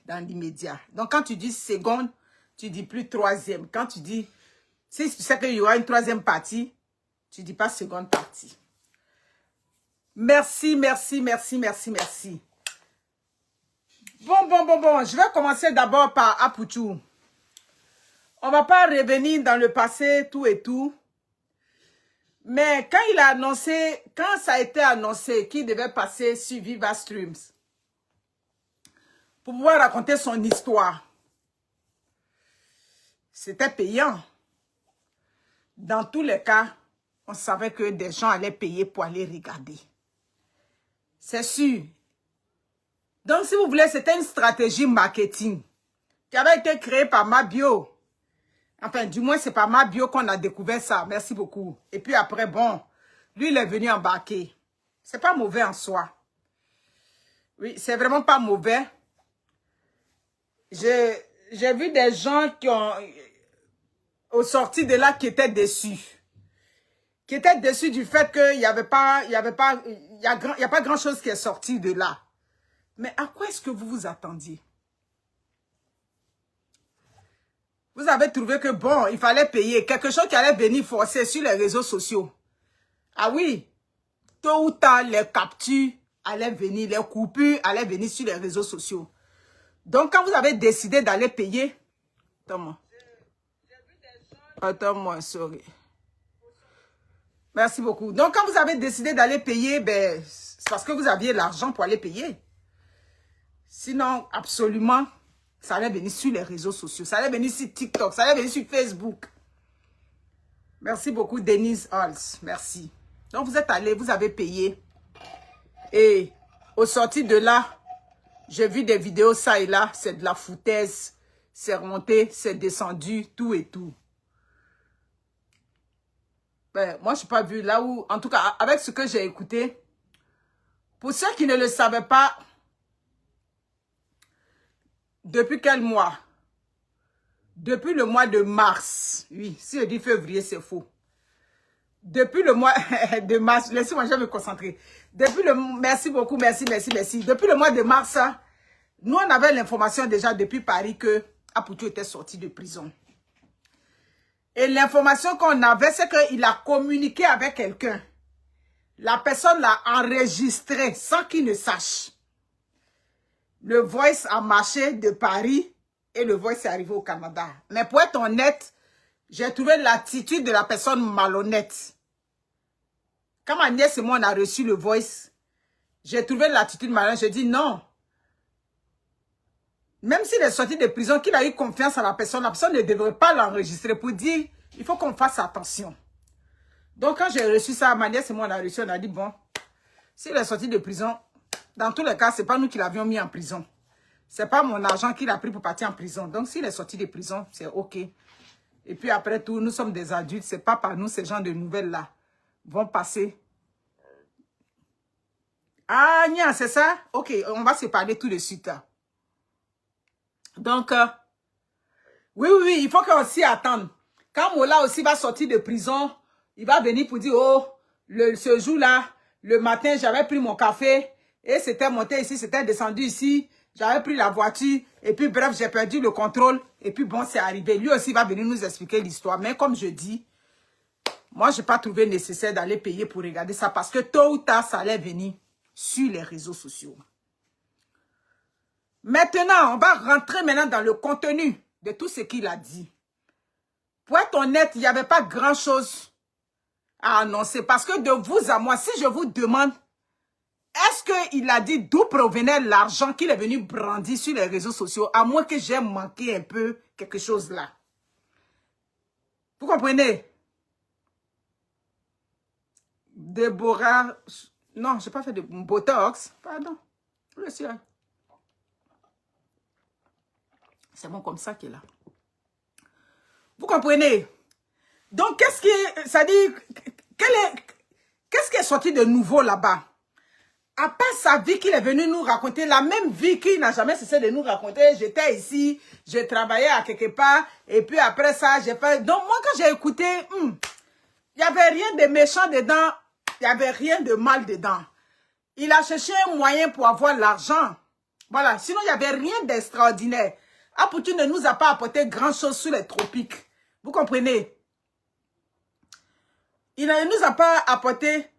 dans l'immédiat. Donc, quand tu dis seconde, tu dis plus troisième. Quand tu dis, si tu sais qu'il y aura une troisième partie, tu dis pas seconde partie. Merci, merci, merci, merci, merci. Bon. Je vais commencer d'abord par Apoutou. On va pas revenir dans le passé, tout et tout. Mais quand il a annoncé, quand ça a été annoncé qu'il devait passer sur Viva Streams pour pouvoir raconter son histoire, c'était payant. Dans tous les cas, on savait que des gens allaient payer pour aller regarder. C'est sûr. Donc, si vous voulez, c'était une stratégie marketing qui avait été créée par Mabio. Enfin, du moins, c'est par Mabio qu'on a découvert ça. Merci beaucoup. Et puis après, bon, lui, il est venu embarquer. C'est pas mauvais en soi. Oui, c'est vraiment pas mauvais. J'ai vu des gens qui ont, au sorti de là, qui étaient déçus. Qui étaient déçus du fait qu'il n'y a pas grand chose qui est sorti de là. Mais à quoi est-ce que vous vous attendiez? Vous avez trouvé que bon, il fallait payer quelque chose qui allait venir forcer sur les réseaux sociaux. Ah oui, tôt ou tard, les captures allaient venir, les coupures allaient venir sur les réseaux sociaux. Donc, quand vous avez décidé d'aller payer, attends-moi, sorry. Merci beaucoup. Donc, quand vous avez décidé d'aller payer, ben, c'est parce que vous aviez l'argent pour aller payer. Sinon, absolument, ça allait venir sur les réseaux sociaux. Ça allait venir sur TikTok. Ça allait venir sur Facebook. Merci beaucoup, Denise Halls. Merci. Donc, vous êtes allé, vous avez payé. Et au sorti de là, j'ai vu des vidéos, ça et là. C'est de la foutaise. C'est remonté, c'est descendu, tout et tout. Ben, moi, je n'ai pas vu là où... En tout cas, avec ce que j'ai écouté, pour ceux qui ne le savaient pas, depuis quel mois? Depuis le mois de mars. Oui, si je dis février, c'est faux. Depuis le mois de mars, laissez-moi, je vais me concentrer. Depuis le... Merci beaucoup, merci. Depuis le mois de mars, nous, on avait l'information déjà depuis Paris que Apoutou était sorti de prison. Et l'information qu'on avait, c'est qu'il a communiqué avec quelqu'un. La personne l'a enregistré sans qu'il ne sache. Le voice a marché de Paris et le voice est arrivé au Canada. Mais pour être honnête, j'ai trouvé l'attitude de la personne malhonnête. Quand ma nièce et moi, on a reçu le voice, j'ai trouvé l'attitude malhonnête. J'ai dit non. Même s'il est sorti de prison, qu'il a eu confiance en la personne ne devrait pas l'enregistrer pour dire, il faut qu'on fasse attention. Donc, quand j'ai reçu ça, ma nièce et moi, on a reçu, on a dit, bon, s'il est sorti de prison, dans tous les cas, ce n'est pas nous qui l'avions mis en prison. Ce n'est pas mon argent qu'il a pris pour partir en prison. Donc, s'il est sorti de prison, c'est OK. Et puis, après tout, nous sommes des adultes. Ce n'est pas par nous, ces gens de nouvelles-là vont passer. Ah, nia, c'est ça? OK, on va se parler tout de suite. Là. Donc, oui, il faut qu'on s'y attende. Quand Mola aussi va sortir de prison, il va venir pour dire, oh, ce jour-là, le matin, j'avais pris mon café et c'était monté ici, c'était descendu ici. J'avais pris la voiture et puis bref, j'ai perdu le contrôle. Et puis bon, c'est arrivé. Lui aussi va venir nous expliquer l'histoire. Mais comme je dis, moi, je n'ai pas trouvé nécessaire d'aller payer pour regarder ça parce que tôt ou tard, ça allait venir sur les réseaux sociaux. Maintenant, on va rentrer maintenant dans le contenu de tout ce qu'il a dit. Pour être honnête, il n'y avait pas grand-chose à annoncer. Parce que de vous à moi, si je vous demande, est-ce qu'il a dit d'où provenait l'argent qu'il est venu brandir sur les réseaux sociaux, à moins que j'ai manqué un peu quelque chose là. Vous comprenez? Déborah... Non, je n'ai pas fait de Botox. Pardon. Monsieur. C'est bon comme ça qu'il est là. Vous comprenez? Donc, qu'est-ce qui... Ça dit... Qu'est-ce qui est sorti de nouveau là-bas? À part sa vie qu'il est venu nous raconter, la même vie qu'il n'a jamais cessé de nous raconter. J'étais ici, je travaillais à quelque part, et puis après ça, j'ai fait... Donc, moi, quand j'ai écouté, il n'y avait rien de méchant dedans, il n'y avait rien de mal dedans. Il a cherché un moyen pour avoir l'argent. Voilà, sinon il n'y avait rien d'extraordinaire. Aputu ne nous a pas apporté grand-chose sur les tropiques. Vous comprenez? Il ne nous a pas apporté...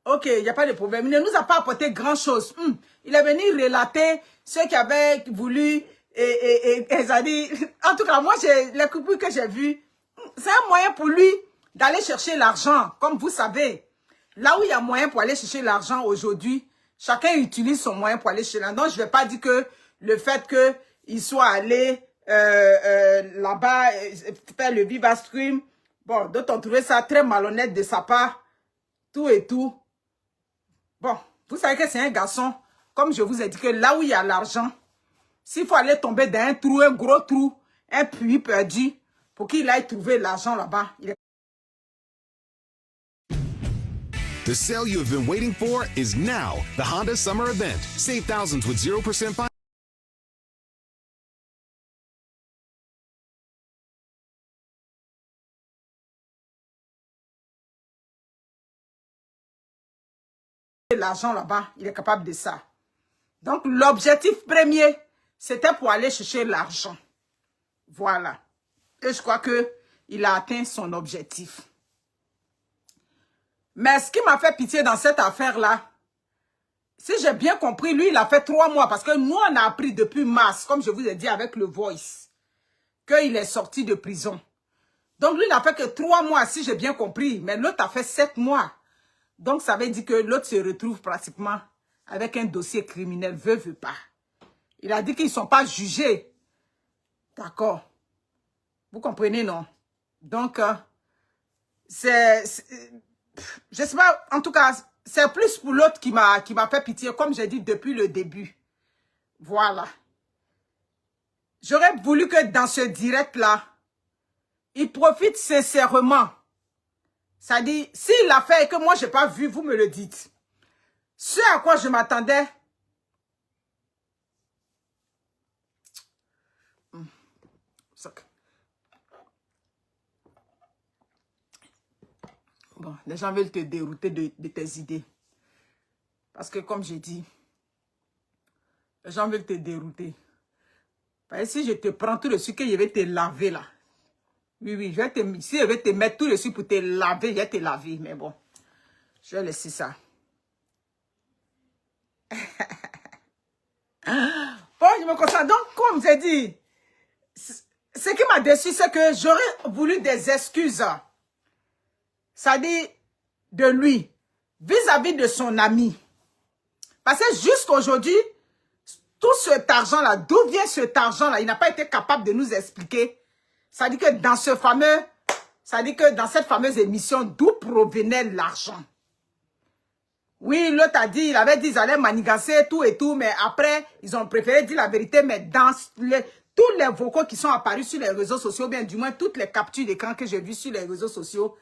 Ok, il n'y a pas de problème. Il ne nous a pas apporté grand-chose. Il est venu relater ceux qui avaient voulu... En tout cas, moi, les coupures que j'ai vues, c'est un moyen pour lui d'aller chercher l'argent. Comme vous savez, là où il y a moyen pour aller chercher l'argent aujourd'hui, chacun utilise son moyen pour aller chercher l'argent. Donc, je ne vais pas dire que le fait qu'il soit allé là-bas faire le Viva Stream, bon, d'autres ont trouvé ça très malhonnête de sa part, tout et tout. Bon, vous savez que c'est un garçon, comme je vous ai dit, que là où il y a l'argent, s'il faut aller tomber dans un trou, un gros trou, un puits perdu, pour qu'il aille trouver l'argent là-bas. The sale you have been waiting for is now. The Honda Summer Event. Save thousands with 0% finance. L'argent là-bas, il est capable de ça. Donc, l'objectif premier, c'était pour aller chercher l'argent. Voilà. Et je crois qu'il a atteint son objectif. Mais ce qui m'a fait pitié dans cette affaire-là, si j'ai bien compris, lui, il a fait 3 mois. Parce que nous, on a appris depuis mars, comme je vous ai dit avec le Voice, qu'il est sorti de prison. Donc, lui, il n'a fait que 3 mois, si j'ai bien compris. Mais l'autre a fait 7 mois. Donc, ça veut dire que l'autre se retrouve pratiquement avec un dossier criminel, veut pas. Il a dit qu'ils ne sont pas jugés. D'accord. Vous comprenez, non? Donc, je sais pas, en tout cas, c'est plus pour l'autre qui m'a fait pitié, comme j'ai dit depuis le début. Voilà. J'aurais voulu que dans ce direct-là, il profite sincèrement. Ça dit, s'il l'a fait et que moi, je n'ai pas vu, vous me le dites. Ce à quoi je m'attendais... Bon, les gens veulent te dérouter de tes idées. Parce que comme j'ai dit, les gens veulent te dérouter. Parce que si je te prends tout de suite, que je vais te laver là. Oui, si je vais te mettre tout de suite pour te laver, je vais te laver. Mais bon, je vais laisser ça. Bon, je me concentre. Donc, comme j'ai dit, ce qui m'a déçu, c'est que j'aurais voulu des excuses. Ça dit de lui, vis-à-vis de son ami. Parce que jusqu'aujourd'hui, tout cet argent-là, d'où vient cet argent-là, il n'a pas été capable de nous expliquer. Ça dit que dans cette fameuse émission, d'où provenait l'argent. Oui, l'autre a dit, il avait dit, ils allaient manigancer tout et tout, mais après, ils ont préféré dire la vérité, mais dans tous les vocaux qui sont apparus sur les réseaux sociaux, bien du moins toutes les captures d'écran que j'ai vues sur les réseaux sociaux,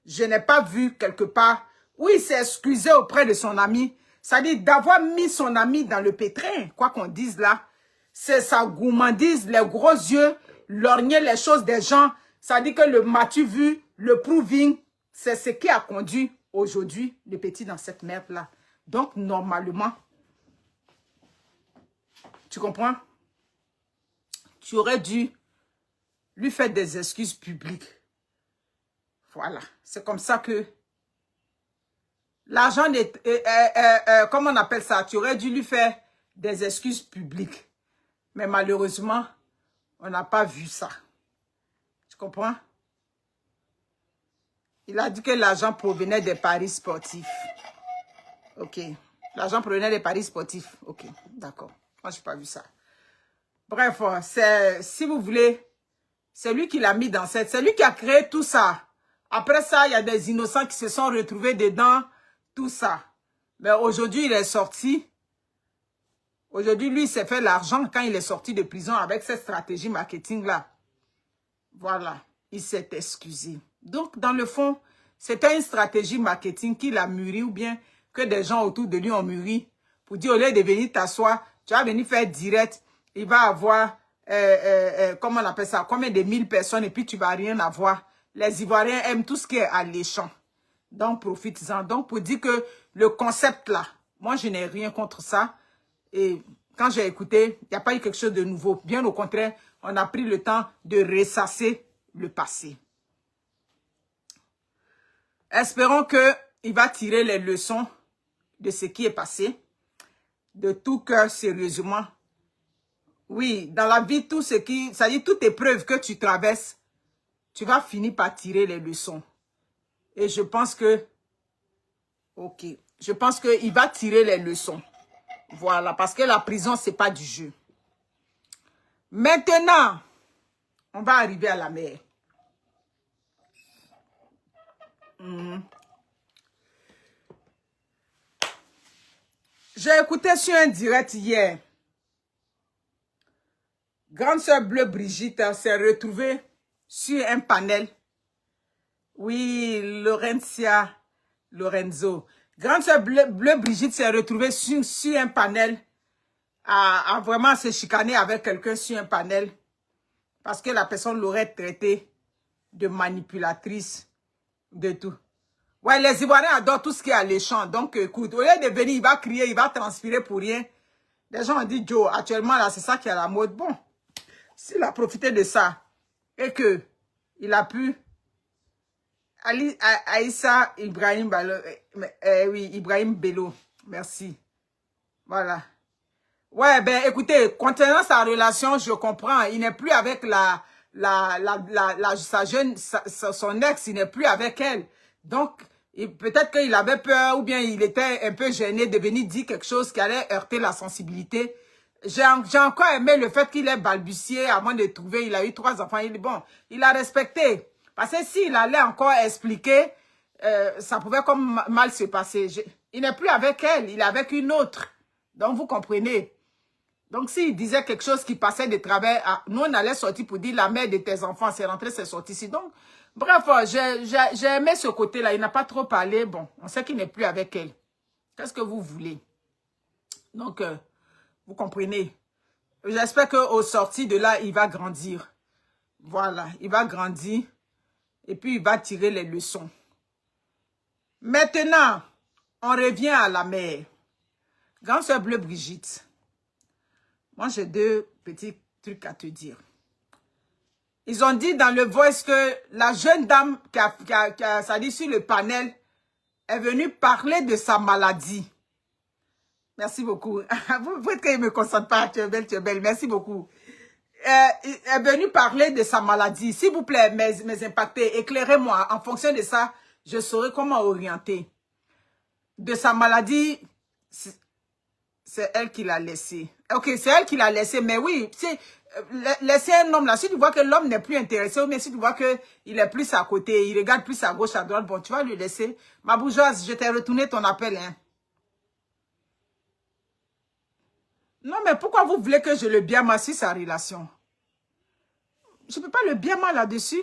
je n'ai pas vu quelque part où il s'est excusé auprès de son ami. Ça dit d'avoir mis son ami dans le pétrin, quoi qu'on dise là. C'est sa gourmandise, les gros yeux, lorgner les choses des gens. Ça dit que le m'as-tu vu, le proving, c'est ce qui a conduit aujourd'hui le petit dans cette merde-là. Donc, normalement, tu comprends? Tu aurais dû lui faire des excuses publiques. Voilà, c'est comme ça que l'argent, comment on appelle ça? Tu aurais dû lui faire des excuses publiques. Mais malheureusement, on n'a pas vu ça. Tu comprends? Il a dit que l'argent provenait des paris sportifs. Ok. L'argent provenait des paris sportifs. Ok, d'accord. Moi, je n'ai pas vu ça. Bref, si vous voulez, c'est lui qui l'a mis dans cette... C'est lui qui a créé tout ça. Après ça, il y a des innocents qui se sont retrouvés dedans, tout ça. Mais aujourd'hui, il est sorti. Aujourd'hui, lui, il s'est fait l'argent quand il est sorti de prison avec cette stratégie marketing-là. Voilà, il s'est excusé. Donc, dans le fond, c'était une stratégie marketing qu'il a mûri ou bien que des gens autour de lui ont mûri pour dire, au lieu de venir t'asseoir, tu vas venir faire direct, il va avoir, comment on appelle ça, combien de 1000 personnes et puis tu vas rien avoir. Les Ivoiriens aiment tout ce qui est alléchant. Donc, profites-en. Donc, pour dire que le concept là, moi, je n'ai rien contre ça. Et quand j'ai écouté, il n'y a pas eu quelque chose de nouveau. Bien au contraire, on a pris le temps de ressasser le passé. Espérons qu'il va tirer les leçons de ce qui est passé, de tout cœur, sérieusement. Oui, dans la vie, tout ce qui, ça dit toute épreuve que tu traverses, tu vas finir par tirer les leçons. Et je pense que, ok, je pense qu'il va tirer les leçons. Voilà, parce que la prison, c'est pas du jeu. Maintenant, on va arriver à la mer. J'ai écouté sur un direct hier. Grande sœur bleue Brigitte s'est retrouvée sur un panel. Oui, Lorenzo. Grande sœur bleue Brigitte s'est retrouvée sur un panel à vraiment se chicaner avec quelqu'un sur un panel parce que la personne l'aurait traité de manipulatrice, de tout. Ouais, les Ivoiriens adorent tout ce qui est alléchant. Donc, écoute, au lieu de venir, il va crier, il va transpirer pour rien. Les gens ont dit, Joe, actuellement, là, c'est ça qui est à la mode. Bon, s'il a profité de ça et que il a pu... Aïssa Ibrahim Bello, oui, Ibrahim Bello, merci. Voilà. Ouais, ben, écoutez, concernant sa relation, je comprends. Il n'est plus avec son ex, il n'est plus avec elle. Donc, peut-être qu'il avait peur ou bien il était un peu gêné de venir dire quelque chose qui allait heurter la sensibilité. J'ai encore aimé le fait qu'il ait balbutié avant de trouver, il a eu 3 enfants. Bon, il a respecté. Parce que s'il allait encore expliquer, ça pouvait comme mal se passer. Il n'est plus avec elle, il est avec une autre. Donc, vous comprenez. Donc, s'il disait quelque chose qui passait de travers, nous, on allait sortir pour dire la mère de tes enfants, c'est rentré, c'est sorti ici. Donc, bref, j'ai aimé ce côté-là. Il n'a pas trop parlé. Bon, on sait qu'il n'est plus avec elle. Qu'est-ce que vous voulez? Donc, vous comprenez. J'espère qu'au sorti de là, il va grandir. Voilà, il va grandir. Et puis, il va tirer les leçons. Maintenant, on revient à la mère. Grande sœur bleue Brigitte. Moi, j'ai 2 petits trucs à te dire. Ils ont dit dans le voice que la jeune dame ça dit sur le panel est venue parler de sa maladie. Merci beaucoup. Vous pouvez que je ne me concentre pas. Tu es belle. Merci beaucoup. Est venue parler de sa maladie. S'il vous plaît, mes impactés, éclairez-moi. En fonction de ça, je saurai comment orienter. De sa maladie, c'est elle qui l'a laissé. Ok, c'est elle qui l'a laissé, mais oui, laisser un homme là, si tu vois que l'homme n'est plus intéressé, ou bien si tu vois qu'il est plus à côté, il regarde plus à gauche, à droite, bon, tu vas lui laisser. Ma bourgeoise, je t'ai retourné ton appel, hein. Non, mais pourquoi vous voulez que je le biama sur sa relation? Je ne peux pas le biama là-dessus.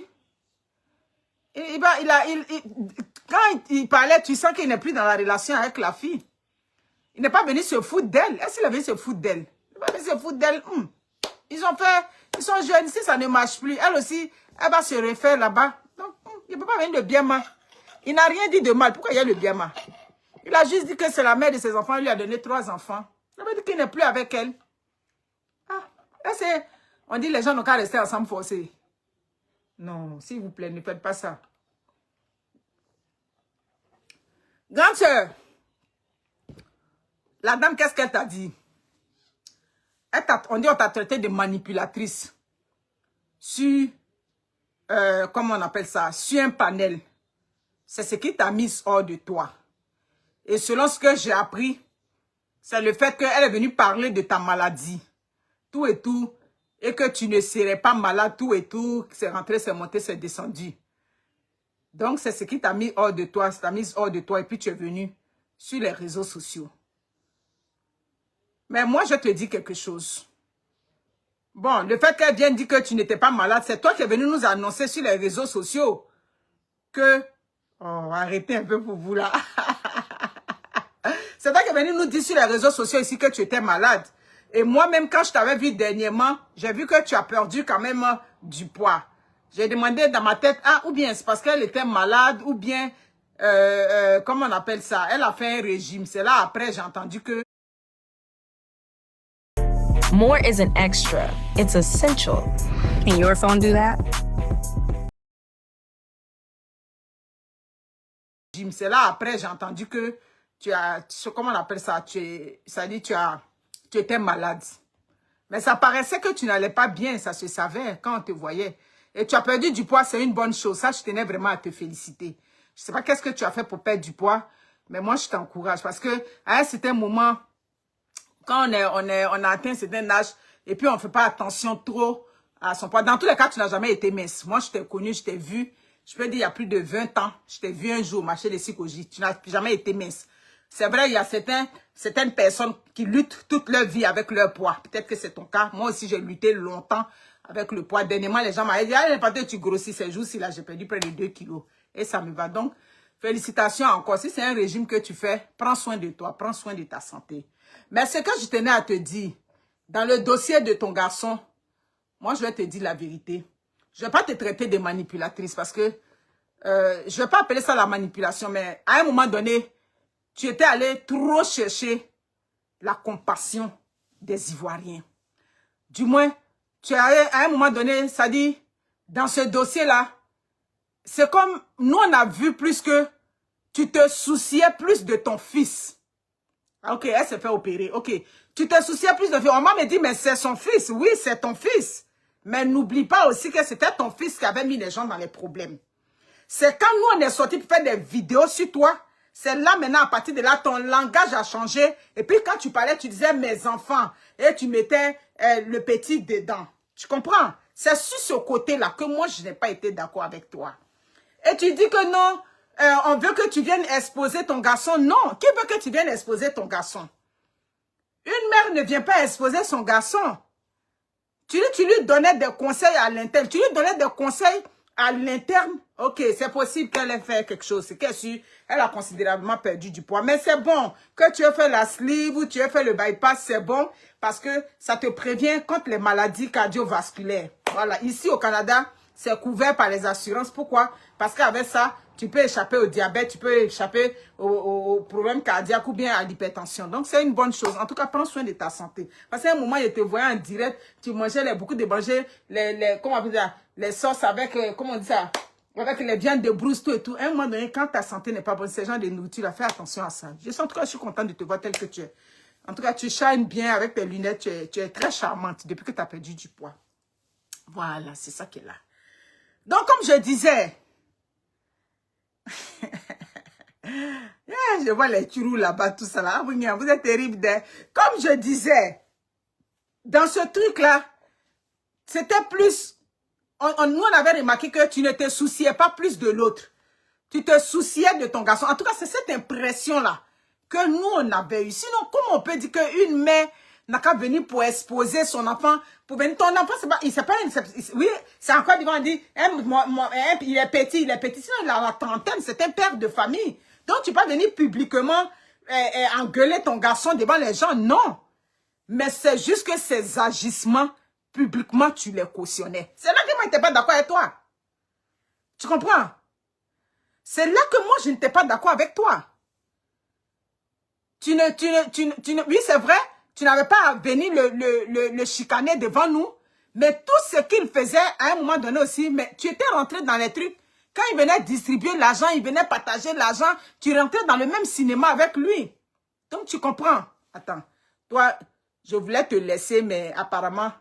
Quand il parlait, tu sens qu'il n'est plus dans la relation avec la fille. Il n'est pas venu se foutre d'elle. Est-ce qu'il est venu se foutre d'elle? Il n'est pas venu se foutre d'elle. Ils sont jeunes. Si ça ne marche plus, elle aussi, elle va se refaire là-bas. Donc, il ne peut pas venir le biama. Il n'a rien dit de mal. Pourquoi il y a le biama? Il a juste dit que c'est la mère de ses enfants. Il lui a donné 3 enfants. Il a dit qu'il n'est plus avec elle. On dit les gens n'ont qu'à rester ensemble forcés. Non, s'il vous plaît, ne faites pas ça. Grande sœur, la dame, qu'est-ce qu'elle t'a dit? On dit on t'a traité de manipulatrice sur, comment on appelle ça, sur un panel. C'est ce qui t'a mis hors de toi. Et selon ce que j'ai appris, c'est le fait qu'elle est venue parler de ta maladie. Tout et tout. Et que tu ne serais pas malade, tout et tout. C'est rentré, c'est monté, c'est descendu. Donc, c'est ce qui t'a mis hors de toi. Ça t'a mis hors de toi. Et puis, tu es venu sur les réseaux sociaux. Mais moi, je te dis quelque chose. Bon, le fait qu'elle vienne dire que tu n'étais pas malade, c'est toi qui es venu nous annoncer sur les réseaux sociaux que... Oh, arrêtez un peu pour vous là. C'est toi qui es venu nous dire sur les réseaux sociaux ici que tu étais malade. Et moi-même, quand je t'avais vu dernièrement, j'ai vu que tu as perdu quand même du poids. J'ai demandé dans ma tête, ou bien c'est parce qu'elle était malade, ou bien, comment on appelle ça? Elle a fait un régime. C'est là après, j'ai entendu que... More isn't extra, it's essential. Can your phone do that? C'est là, après, j'ai entendu que comment on appelle ça, ça dit tu étais malade. Mais ça paraissait que tu n'allais pas bien, ça se savait quand on te voyait. Et tu as perdu du poids, c'est une bonne chose. Ça, je tenais vraiment à te féliciter. Je ne sais pas qu'est-ce que tu as fait pour perdre du poids, mais moi, je t'encourage. Parce que à un certain moment, quand on a atteint un certain âge, et puis on ne fait pas attention trop à son poids. Dans tous les cas, tu n'as jamais été mince. Moi, je t'ai connu, je t'ai vu. Je peux dire, il y a plus de 20 ans, je t'ai vu un jour au marché des Sikoji. Tu n'as jamais été mince. C'est vrai, il y a certaines personnes qui luttent toute leur vie avec leur poids. Peut-être que c'est ton cas. Moi aussi, j'ai lutté longtemps avec le poids. Dernièrement, les gens m'ont dit, ah, peut-être tu grossis ces jours-ci, là, j'ai perdu près de 2 kilos. Et ça me va. Donc, félicitations encore. Si c'est un régime que tu fais, prends soin de toi, prends soin de ta santé. Mais ce que je tenais à te dire, dans le dossier de ton garçon, moi, je vais te dire la vérité. Je ne vais pas te traiter de manipulatrice parce que je ne vais pas appeler ça la manipulation, mais à un moment donné, tu étais allé trop chercher la compassion des Ivoiriens. Du moins, tu es allé à un moment donné, ça dit, dans ce dossier-là, c'est comme, nous on a vu plus que tu te souciais plus de ton fils. Ok, elle s'est fait opérer, ok. Tu te souciais plus de ton fils. On m'a dit, mais c'est son fils. Oui, c'est ton fils. Mais n'oublie pas aussi que c'était ton fils qui avait mis les gens dans les problèmes. C'est quand nous, on est sortis pour faire des vidéos sur toi. C'est là, maintenant, à partir de là, ton langage a changé. Et puis, quand tu parlais, tu disais « mes enfants ». Et tu mettais le petit dedans. Tu comprends? C'est sur ce côté-là que moi, je n'ai pas été d'accord avec toi. Et tu dis que non, on veut que tu viennes exposer ton garçon. Non, qui veut que tu viennes exposer ton garçon? Une mère ne vient pas exposer son garçon. Tu lui donnais des conseils à l'interne. Tu lui donnais des conseils à l'interne. Ok, c'est possible qu'elle ait fait quelque chose. C'est qu'elle a considérablement perdu du poids. Mais c'est bon. Que tu aies fait la sleeve ou tu aies fait le bypass, c'est bon. Parce que ça te prévient contre les maladies cardiovasculaires. Voilà. Ici au Canada, c'est couvert par les assurances. Pourquoi? Parce qu'avec ça, tu peux échapper au diabète, tu peux échapper aux problèmes cardiaques ou bien à l'hypertension. Donc, c'est une bonne chose. En tout cas, prends soin de ta santé. Parce qu'à un moment, je te voyais en direct, tu mangeais beaucoup de manger, comment on dit ça, les sauces avec, comment on dit ça, avec les viandes de brousse, tout et tout. À un moment donné, quand ta santé n'est pas bonne, ces gens de nourriture, fais attention à ça. En tout cas, je suis contente de te voir tel que tu es. En tout cas, tu shines bien avec tes lunettes, tu es très charmante depuis que tu as perdu du poids. Voilà, c'est ça qui est là. Donc, comme je disais, je vois les turous là-bas, tout ça là. Vous êtes terrible. Comme je disais, dans ce truc-là, c'était plus... nous, on avait remarqué que tu ne te souciais pas plus de l'autre. Tu te souciais de ton garçon. En tout cas, c'est cette impression-là que nous, on avait eu. Sinon, comment on peut dire qu'une mère n'a qu'à venir pour exposer son enfant, pour venir... Ton enfant, c'est pas... Oui, c'est encore du on dit, il est petit. Sinon, il a la trentaine, c'est un père de famille. Donc, tu peux pas venir publiquement engueuler ton garçon devant les gens. Non. Mais c'est juste que ces agissements, publiquement, tu les cautionnais. C'est là que moi, je n'étais pas d'accord avec toi. Tu comprends? C'est là que moi, je n'étais pas d'accord avec toi. Oui, c'est vrai, tu n'avais pas à venir le chicaner devant nous. Mais tout ce qu'il faisait, à un moment donné aussi, mais tu étais rentré dans les trucs. Quand il venait distribuer l'argent, il venait partager l'argent, tu rentrais dans le même cinéma avec lui. Donc, tu comprends. Attends, toi, je voulais te laisser, mais apparemment,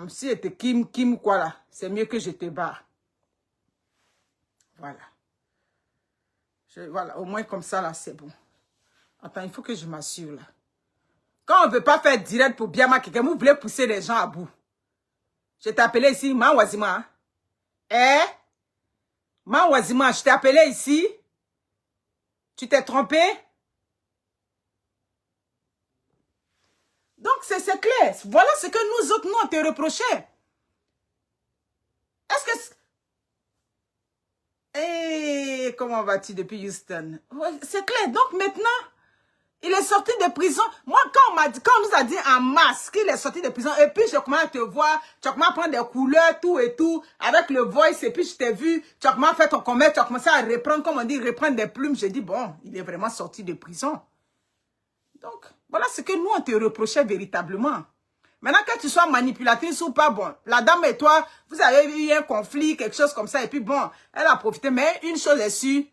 si c'était Kim quoi là, c'est mieux que je te barre. Voilà. Voilà, au moins comme ça, là, c'est bon. Attends, il faut que je m'assure, là. Quand on ne veut pas faire direct pour bien marquer, vous voulez pousser les gens à bout. Je t'ai appelé ici, Mawazima. Mawazima, je t'ai appelé ici. Tu t'es trompé? Donc, c'est clair. Voilà ce que nous autres, nous, on te reprochait. Est-ce que... comment vas-tu depuis Houston? C'est clair. Donc, maintenant, il est sorti de prison. Moi, quand on nous a dit en masse qu'il est sorti de prison, et puis je commence à te voir, tu as commencé à prendre des couleurs, tout et tout, avec le voice, et puis je t'ai vu, tu as commencé à faire ton commerce, tu as commencé à reprendre, comme on dit, reprendre des plumes. J'ai dit, bon, il est vraiment sorti de prison. Donc, voilà ce que nous, on te reprochait véritablement. Maintenant, que tu sois manipulatrice ou pas, bon, la dame et toi, vous avez eu un conflit, quelque chose comme ça, et puis bon, elle a profité. Mais une chose est sûre,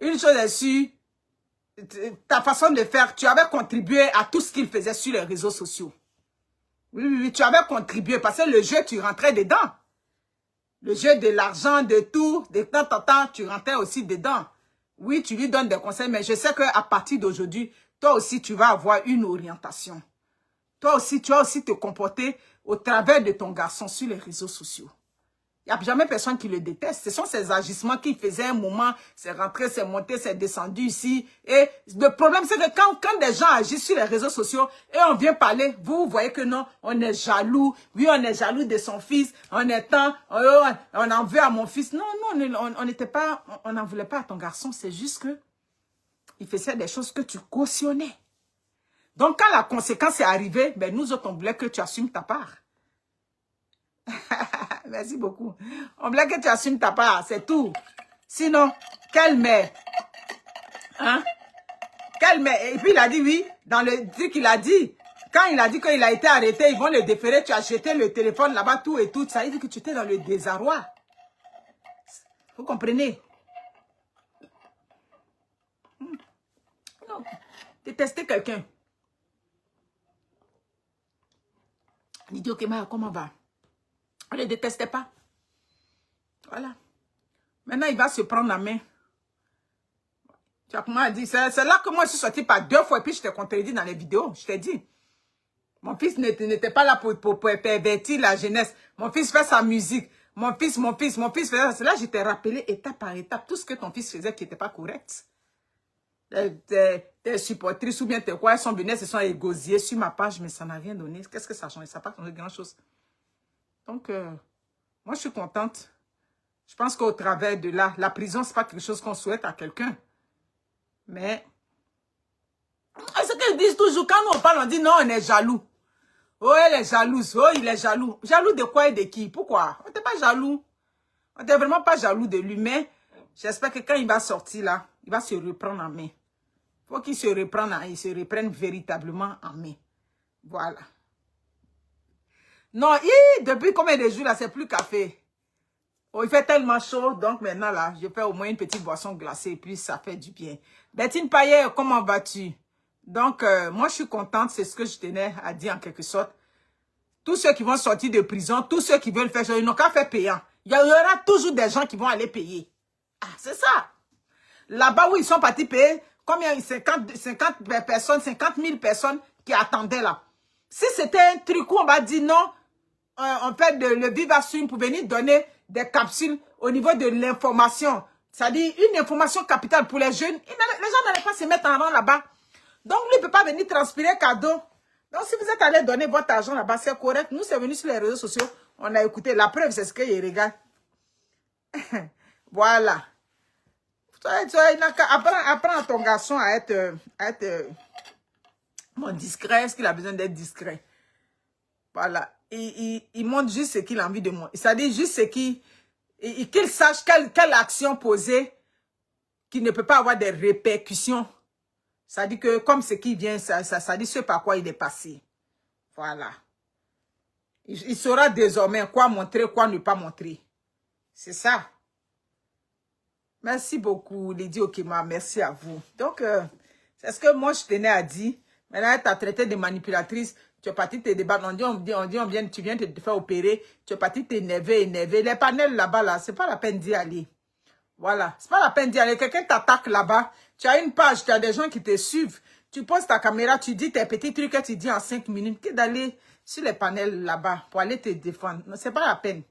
une chose est sûre, ta façon de faire, tu avais contribué à tout ce qu'il faisait sur les réseaux sociaux. Oui, tu avais contribué parce que le jeu, tu rentrais dedans. Le jeu de l'argent, de tout, de temps, tu rentrais aussi dedans. Oui, tu lui donnes des conseils, mais je sais qu'à partir d'aujourd'hui, toi aussi, tu vas avoir une orientation. Toi aussi, tu vas aussi te comporter au travers de ton garçon sur les réseaux sociaux. Il n'y a jamais personne qui le déteste. Ce sont ces agissements qu'il faisait un moment, c'est rentré, c'est monté, c'est descendu ici. Et le problème, c'est que quand des gens agissent sur les réseaux sociaux et on vient parler, vous voyez que non, on est jaloux. Oui, on est jaloux de son fils. On en veut à mon fils. Non, on n'était pas, on n'en voulait pas à ton garçon. C'est juste que il faisait des choses que tu cautionnais. Donc, quand la conséquence est arrivée, ben, nous autres, on voulait que tu assumes ta part. Merci beaucoup. On voulait que tu assumes ta part, c'est tout. Sinon, quelle mère? Hein? Quelle mère? Et puis il a dit oui, dans le truc qu'il a dit. Quand il a dit qu'il a été arrêté, ils vont le déférer, tu as jeté le téléphone là-bas, tout et tout. Ça veut dire que tu étais dans le désarroi. Vous comprenez? Non. Détester quelqu'un. Il dit, ok, mais comment va? On ne le détestait pas. Voilà. Maintenant, il va se prendre la main. Tu as comment dit? C'est là que moi, je suis sortie par 2 fois et puis je t'ai contredit dans les vidéos. Je t'ai dit. Mon fils n'était pas là pour pervertir la jeunesse. Mon fils fait sa musique. Mon fils faisait ça. C'est là que je t'ai rappelé étape par étape tout ce que ton fils faisait qui n'était pas correct. Tes supportrices ou bien tes quoi, elles sont venues, elles se sont égosillées sur ma page, mais ça n'a rien donné. Qu'est-ce que ça a changé? Ça n'a pas changé grand-chose. Donc, moi, je suis contente. Je pense qu'au travers de là, la prison, ce n'est pas quelque chose qu'on souhaite à quelqu'un. Mais, ce qu'ils disent toujours, quand nous on parle, on dit non, on est jaloux. Oh, elle est jalouse. Oh, il est jaloux. Jaloux de quoi et de qui? Pourquoi? On n'était pas jaloux. On n'était vraiment pas jaloux de lui. Mais j'espère que quand il va sortir là, il va se reprendre en main. Il faut qu'il se reprenne véritablement en main. Voilà. Non, depuis combien de jours là, c'est plus café. Oh, il fait tellement chaud, donc maintenant là, je fais au moins une petite boisson glacée et puis ça fait du bien. Bettine Payet, comment vas-tu? Donc, moi je suis contente, c'est ce que je tenais à dire en quelque sorte. Tous ceux qui vont sortir de prison, tous ceux qui veulent faire ça, ils n'ont qu'à faire payant. Il y aura toujours des gens qui vont aller payer. Ah, c'est ça. Là-bas où ils sont partis payer, combien? 50 personnes, 50 000 personnes qui attendaient là. Si c'était un truc où on va dire non, on fait le Vivaswim pour venir donner des capsules au niveau de l'information. C'est-à-dire une information capitale pour les jeunes. Les gens n'allaient pas se mettre en rang là-bas. Donc, lui ne peut pas venir transpirer cadeau. Donc, si vous êtes allé donner votre argent là-bas, c'est correct. Nous, c'est venu sur les réseaux sociaux. On a écouté. La preuve, c'est ce qu'il regarde. Voilà. Apprends à ton garçon à être discret. Est-ce qu'il a besoin d'être discret? Voilà. Il montre juste ce qu'il a envie de montrer. C'est-à-dire juste ce qu'il sache quelle action poser qui ne peut pas avoir des répercussions. Ça dit que comme ce qui vient, ça dit ce par quoi il est passé. Voilà. Il saura désormais quoi montrer, quoi ne pas montrer. C'est ça. Merci beaucoup, Lady Okema. Merci à vous. Donc, c'est ce que moi, je tenais à dire. Maintenant, tu as traité de manipulatrice. Tu es parti te débattre. Tu viens te faire opérer. Tu es parti t'énerver. Les panels là-bas, là, c'est pas la peine d'y aller. Voilà. C'est pas la peine d'y aller. Quelqu'un t'attaque là-bas. Tu as une page, tu as des gens qui te suivent. Tu poses ta caméra, tu dis tes petits trucs que tu dis en 5 minutes. Que d'aller sur les panels là-bas pour aller te défendre. C'est pas la peine.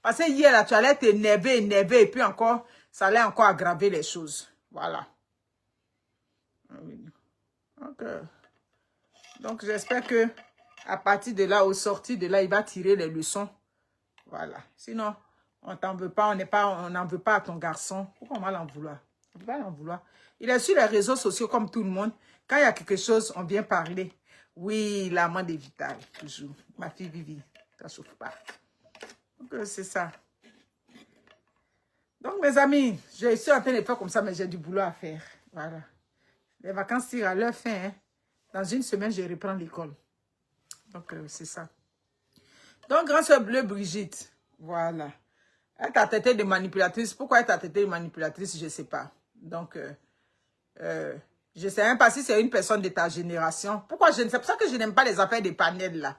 Parce que hier, là, tu allais t'énerver, et puis encore, ça allait encore aggraver les choses. Voilà. Donc j'espère que à partir de là, au sorti de là, il va tirer les leçons. Voilà. Sinon, on t'en veut pas, on n'en veut pas à ton garçon. Pourquoi on va l'en vouloir? On ne peut pas l'en vouloir. Il est sur les réseaux sociaux comme tout le monde. Quand il y a quelque chose, on vient parler. Oui, l'amende est vitale, toujours. Ma fille Vivi, ça ne chauffe pas. Donc c'est ça. Donc mes amis, je suis en train de faire comme ça, mais j'ai du boulot à faire. Voilà. Les vacances tirent à leur fin. Hein. Dans une semaine, je reprends l'école. Donc, c'est ça. Donc, grâce à Bleu Brigitte, voilà. Elle t'a traité de manipulatrice. Pourquoi elle t'a traité de manipulatrice, je ne sais pas. Donc, je ne sais même pas si c'est une personne de ta génération. Pourquoi je ne sais pas. C'est pour ça que je n'aime pas les affaires des panels, là.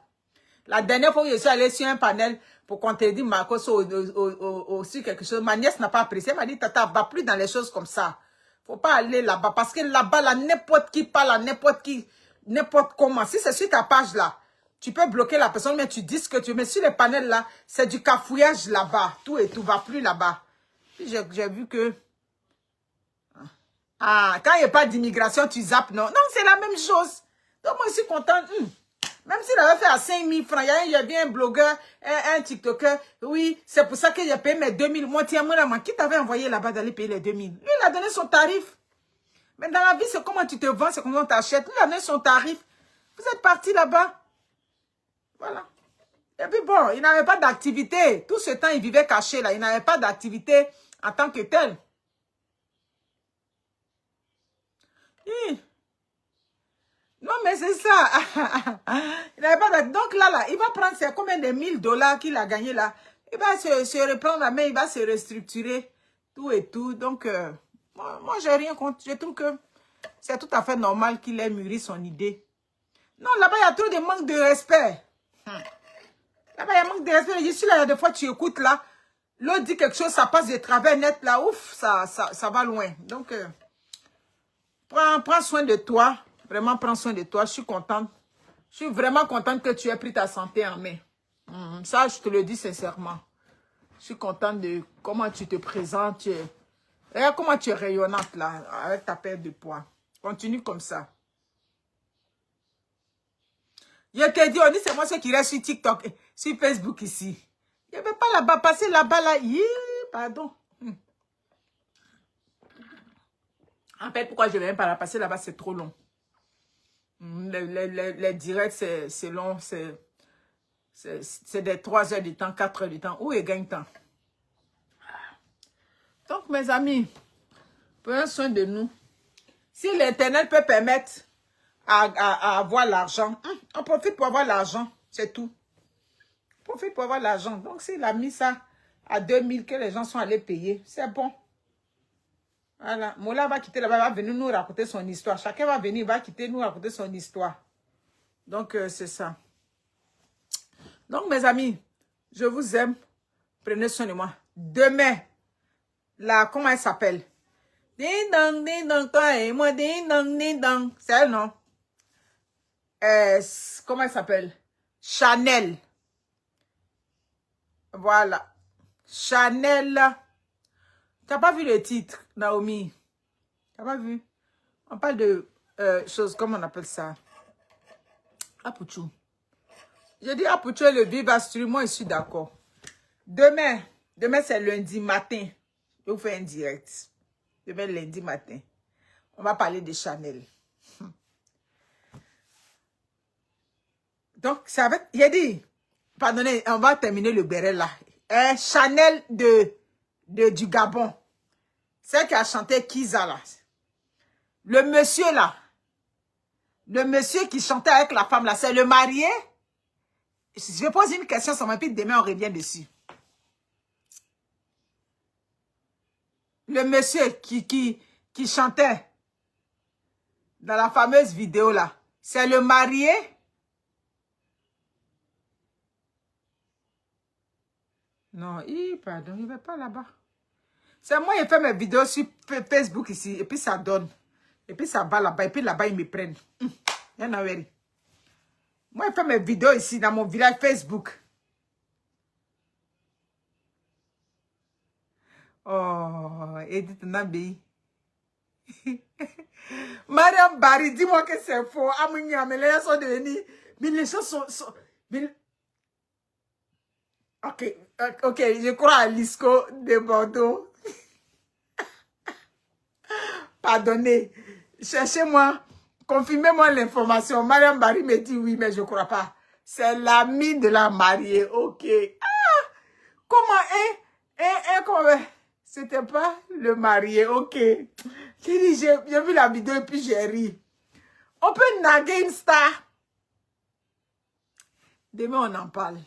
La dernière fois que je suis allée sur un panel pour qu'on te dise Marcos sur quelque chose, ma nièce n'a pas apprécié. Elle m'a dit, Tata, va plus dans les choses comme ça. Faut pas aller là-bas. Parce que là-bas, là, n'importe qui parle à n'importe qui, n'importe comment. Si c'est sur ta page là, tu peux bloquer la personne, mais tu dis ce que tu veux. Mais sur les panels là, c'est du cafouillage là-bas. Tout et tout, va plus là-bas. Puis j'ai vu que... Ah, quand il n'y a pas d'immigration, tu zappes, non? Non, c'est la même chose. Donc moi, je suis contente. Même s'il avait fait à 5 000 francs, il y avait un blogueur, un TikToker. Oui, c'est pour ça que j'ai payé mes 2 000. Moi, tiens, moi, qui t'avait envoyé là-bas d'aller payer les 2 000? Lui, il a donné son tarif. Mais dans la vie, c'est comment tu te vends, c'est comment on t'achète. Lui, il a donné son tarif. Vous êtes parti là-bas. Voilà. Et puis bon, il n'avait pas d'activité. Tout ce temps, il vivait caché là. Il n'avait pas d'activité en tant que tel. Non, mais c'est ça. Il n'avait pas d'activité. Donc là, il va prendre c'est combien de $1000 qu'il a gagné là. Il va se reprendre la main, il va se restructurer. Tout et tout. Donc, moi j'ai rien contre. Je trouve que c'est tout à fait normal qu'il ait mûri son idée. Non, là-bas, il y a trop de manque de respect. Là-bas, il y a manque de respect. Je suis là, il y a des fois, tu écoutes là. L'autre dit quelque chose, ça passe de travers net là. Ouf, ça va loin. Donc, prends soin de toi. Vraiment, prends soin de toi. Je suis contente. Je suis vraiment contente que tu aies pris ta santé en main. Ça, je te le dis sincèrement. Je suis contente de comment tu te présentes. Regarde comment tu es rayonnante là, avec ta perte de poids. Continue comme ça. Je t'ai dit, on dit, c'est moi ceux qui restent sur TikTok, sur Facebook ici. Il n'y avait pas là-bas, passer là-bas, là. Pardon. En fait, pourquoi je ne vais même pas la passer là-bas, c'est trop long. Les directs, c'est long. C'est des 3 heures du temps, 4 heures du temps. Où est gagne-temps? Donc, mes amis, prenez soin de nous. Si l'Internet peut permettre à avoir l'argent, on profite pour avoir l'argent, c'est tout. On profite pour avoir l'argent. Donc, s'il a mis ça à 2000 que les gens sont allés payer, c'est bon. Voilà. Mola va quitter là-bas, va venir nous raconter son histoire. Chacun va venir, va quitter, nous raconter son histoire. Donc, c'est ça. Donc, mes amis, je vous aime. Prenez soin de moi. Demain, comment elle s'appelle? Ding dong, toi et moi, ding dong. C'est elle, non? Comment elle s'appelle? Chanel. Voilà. Chanel. T'as pas vu le titre, Naomi? T'as pas vu? On parle de choses, comment on appelle ça? Apouchou. Je dis Apouchou et le Viva Stream, moi je suis d'accord. Demain c'est lundi matin. Je vais vous faire un direct. Demain lundi matin. On va parler de Chanel. Donc, c'est avec... Il a dit, pardonnez, on va terminer le béret là. Chanel du Gabon. Celle qui a chanté Kiza là. Le monsieur là. Le monsieur qui chantait avec la femme là, c'est le marié? Je vais poser une question, ça m'invite, demain on revient dessus. Le monsieur qui chantait dans la fameuse vidéo là, c'est le marié? Non, pardon, il ne va pas là-bas. C'est moi qui fais mes vidéos sur Facebook ici, et puis ça donne. Et puis ça va là-bas, et puis là-bas, ils me prennent. Y'en a eu. Moi, je fais mes vidéos ici, dans mon village Facebook. Oh, Edith Nabi. Mariam Barry, dis-moi que c'est faux. Amounia, mais les gens sont devenus... Mais les gens sont... Ok, je crois à l'ISCO de Bordeaux. Pardonnez, cherchez-moi, confirmez-moi l'information. Mariam Barry me dit oui, mais je ne crois pas. C'est l'ami de la mariée, ok. Ah, comment, c'était pas le marié, ok. J'ai vu la vidéo et puis j'ai ri. On peut naguer une star. Demain, on en parle.